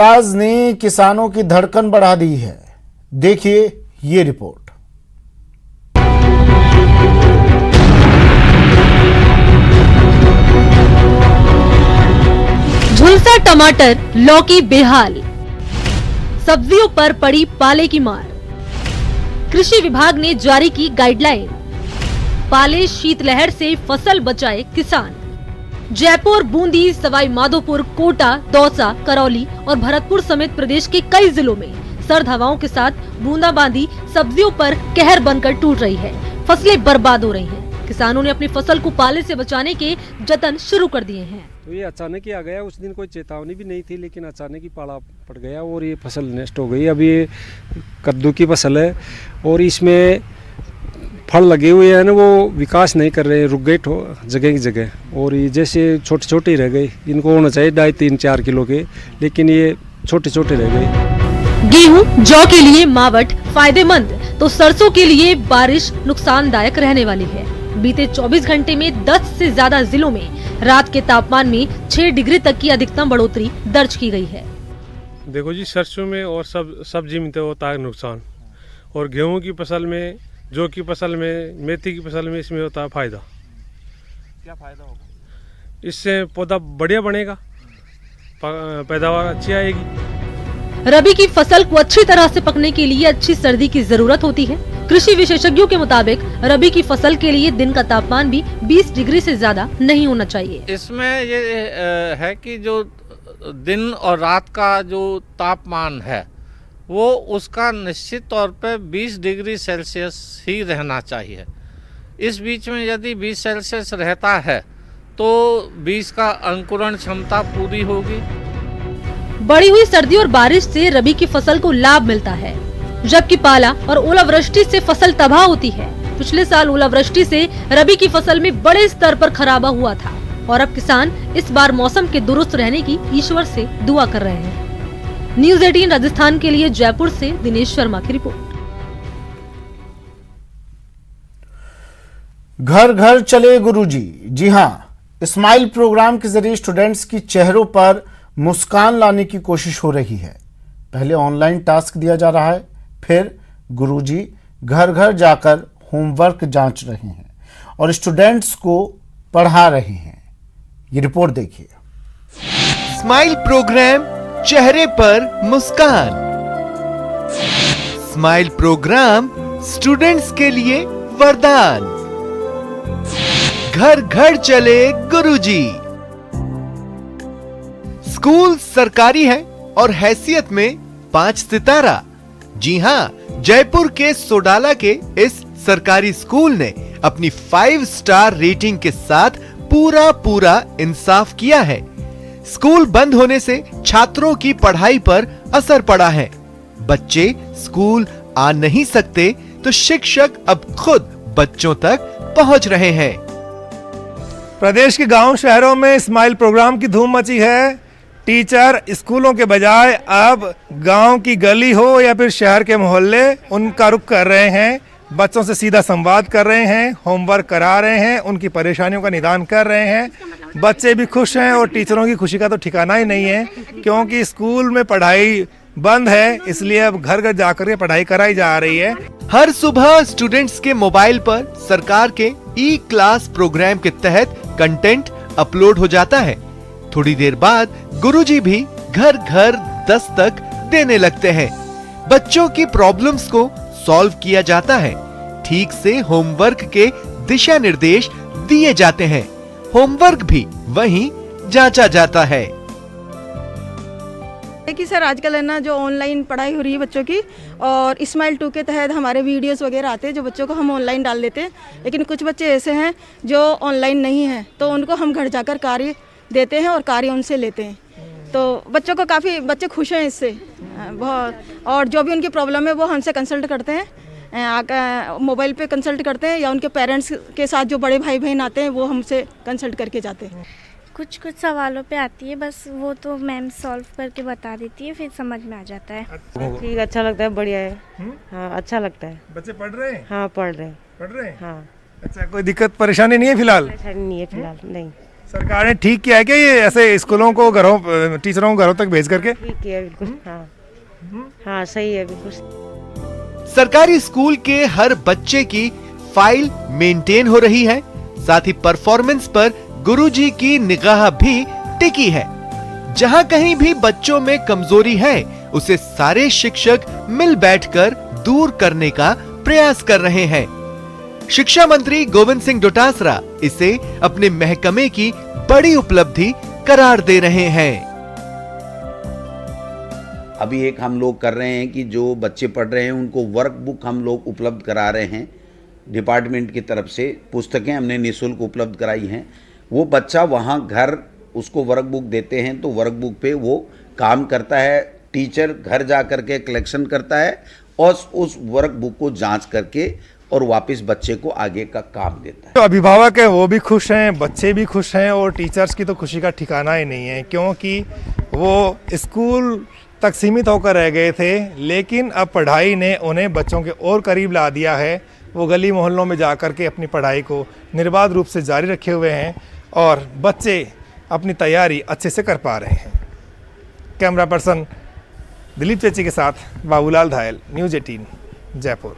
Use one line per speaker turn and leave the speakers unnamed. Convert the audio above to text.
प्याज ने किसानों की धड़कन बढ़ा दी है। देखिए ये रिपोर्ट।
झुलसा टमाटर, लौकी बेहाल, सब्जियों पर पड़ी पाले की मार। कृषि विभाग ने जारी की गाइडलाइन, पाले शीतलहर से फसल बचाए किसान। जयपुर, बूंदी, सवाई माधोपुर, कोटा, दौसा, करौली और भरतपुर समेत प्रदेश के कई जिलों में सर्द हवाओं के साथ बूंदाबांदी सब्जियों पर कहर बनकर टूट रही है। फसलें बर्बाद हो रही हैं। किसानों ने अपनी फसल को पाले से बचाने के जतन शुरू कर दिए हैं।
तो ये अचानक ही आ गया। उस दिन कोई चेतावनी भी नहीं थी, लेकिन अचानक ही पाला पड़ गया और ये फसल नष्ट हो गई। अब ये कद्दू की फसल है और इसमें फल लगे हुए हैं ना, वो विकास नहीं कर रहे, रुक गए जगह की जगह। और ये जैसे छोटे छोटे रह गए, इनको होना चाहिए 2.5-3-4 किलो के, लेकिन ये छोटे छोटे रह गए।
गेहूं, जौ के लिए मावठ फायदेमंद, तो सरसों के लिए बारिश नुकसानदायक रहने वाली है। बीते 24 घंटे में 10 से ज्यादा जिलों में रात के तापमान में 6 डिग्री तक की अधिकतम बढ़ोतरी दर्ज की गई है।
देखो जी, सरसों में और सब्जी में तो होता है नुकसान, और गेहूं की फसल में, जौ की फसल में, मेथी की फसल में इसमें होता है फायदा।
क्या फायदा होगा?
इससे पौधा बढ़िया बनेगा, पैदावार अच्छी आएगी।
रबी की फसल को अच्छी तरह से पकने के लिए अच्छी सर्दी की जरूरत होती है। कृषि विशेषज्ञों के मुताबिक रबी की फसल के लिए दिन का तापमान भी 20 डिग्री से ज्यादा नहीं होना चाहिए।
इसमें ये है कि जो दिन और रात का जो तापमान है वो उसका निश्चित तौर पे 20 डिग्री सेल्सियस ही रहना चाहिए। इस बीच में यदि 20 सेल्सियस रहता है तो बीज का अंकुरण क्षमता पूरी होगी।
बढ़ी हुई सर्दी और बारिश से रबी की फसल को लाभ मिलता है, जबकि पाला और ओलावृष्टि से फसल तबाह होती है। पिछले साल ओलावृष्टि से रबी की फसल में बड़े स्तर पर खराबा हुआ था और अब किसान इस बार मौसम के दुरुस्त रहने की ईश्वर से दुआ कर रहे हैं। न्यूज़ 18 राजस्थान के लिए जयपुर से दिनेश शर्मा की रिपोर्ट।
घर घर चले गुरुजी। जी हां, स्माइल प्रोग्राम के जरिए स्टूडेंट्स की चेहरों पर मुस्कान लाने की कोशिश हो रही है। पहले ऑनलाइन टास्क दिया जा रहा है, फिर गुरुजी घर घर जाकर होमवर्क जांच रहे हैं और स्टूडेंट्स को पढ़ा रहे हैं। ये रिपोर्ट देखिए।
स्माइल प्रोग्राम, चेहरे पर मुस्कान। स्माइल प्रोग्राम स्टूडेंट्स के लिए वरदान। घर घर चले गुरुजी। स्कूल सरकारी है और हैसियत में 5 सितारा। जी हां, जयपुर के सोडाला के इस सरकारी स्कूल ने अपनी 5 स्टार रेटिंग के साथ पूरा इंसाफ किया है। स्कूल बंद होने से छात्रों की पढ़ाई पर असर पड़ा है। बच्चे स्कूल आ नहीं सकते तो शिक्षक अब खुद बच्चों तक पहुंच रहे हैं।
प्रदेश के गांव शहरों में स्माइल प्रोग्राम की धूम मची है। टीचर स्कूलों के बजाय अब गांव की गली हो या फिर शहर के मोहल्ले, उनका रुख कर रहे हैं। बच्चों से सीधा संवाद कर रहे हैं, होमवर्क करा रहे हैं, उनकी परेशानियों का निदान कर रहे हैं। बच्चे भी खुश हैं और टीचरों की खुशी का तो ठिकाना ही नहीं है, क्योंकि स्कूल में पढ़ाई बंद है, इसलिए अब घर घर जाकर के पढ़ाई कराई जा रही है।
हर सुबह स्टूडेंट्स के मोबाइल पर सरकार के ई क्लास प्रोग्राम के तहत कंटेंट अपलोड हो जाता है। थोड़ी देर बाद गुरुजी भी घर घर दस्तक देने लगते हैं। बच्चों की प्रॉब्लम्स को सॉल्व किया जाता है। ठीक से होमवर्क के दिशा निर्देश दिए जाते हैं। होमवर्क भी वहीं जांचा जाता है।
कि सर आजकल है ना, जो ऑनलाइन पढ़ाई हो रही है बच्चों की, और स्माइल 2 के तहत हमारे वीडियोस वगैरह आते हैं जो बच्चों को हम ऑनलाइन डाल देते हैं। लेकिन कुछ बच्चे ऐसे हैं जो ऑनलाइन नहीं हैं, तो उनको हम घर जाकर कार्य देते हैं और कार्य उनसे लेते हैं। तो बच्चों को काफ़ी बच्चे खुश हैं इससे बहुत, और जो भी उनकी प्रॉब्लम है वो हमसे कंसल्ट करते हैं, मोबाइल पे कंसल्ट करते हैं, या उनके पेरेंट्स के साथ जो बड़े भाई बहन आते हैं वो हमसे कंसल्ट करके जाते हैं।
कुछ सवालों पे आती है, बस वो तो मैम सॉल्व करके बता देती है, फिर समझ में आ जाता है।
ठीक, अच्छा लगता है, बढ़िया है। हाँ, अच्छा लगता है।
बच्चे पढ़ रहे हैं?
हाँ, पढ़ रहे हैं।
पढ़ रहे हैं?
हाँ।
अच्छा, कोई दिक्कत परेशानी नहीं है फिलहाल?
परेशानी नहीं है फिलहाल, नहीं।
सरकार ने ठीक किया है कि ये ऐसे स्कूलों को घरों टीचरों को घरों तक भेज करके?
ठीक किया बिल्कुल। हाँ सही है बिल्कुल।
सरकारी स्कूल के हर बच्चे की फाइल मेंटेन हो रही है, साथ ही परफॉर्मेंस पर गुरुजी की निगाह भी टिकी है। जहां कहीं भी बच्चों में कमजोरी है उसे सारे शिक्षक मिल बैठकर दूर करने का प्रयास कर रहे हैं। शिक्षा मंत्री गोविंद सिंह डोटासरा इसे अपने महकमे की बड़ी उपलब्धि करार दे रहे हैं।
अभी एक हम लोग कर रहे हैं कि जो बच्चे पढ़ रहे हैं उनको वर्क बुक हम लोग उपलब्ध करा रहे हैं। डिपार्टमेंट की तरफ से पुस्तकें हमने निःशुल्क उपलब्ध कराई हैं। वो बच्चा वहाँ घर उसको वर्क बुक देते हैं तो वर्क बुक पे वो काम करता है। टीचर घर जा करके कलेक्शन करता है और उस वर्क बुक को जांच करके और वापस बच्चे को आगे का काम देता है।
तो अभिभावक है वो भी खुश हैं, बच्चे भी खुश हैं और टीचर्स की तो खुशी का ठिकाना ही नहीं है, क्योंकि वो स्कूल तक सीमित होकर रह गए थे, लेकिन अब पढ़ाई ने उन्हें बच्चों के और करीब ला दिया है। वो गली मोहल्लों में जा कर के अपनी पढ़ाई को निर्बाध रूप से जारी रखे हुए हैं और बच्चे अपनी तैयारी अच्छे से कर पा रहे हैं। कैमरा पर्सन दिलीप चेची के साथ बाबूलाल धायल, न्यूज़ 18 जयपुर।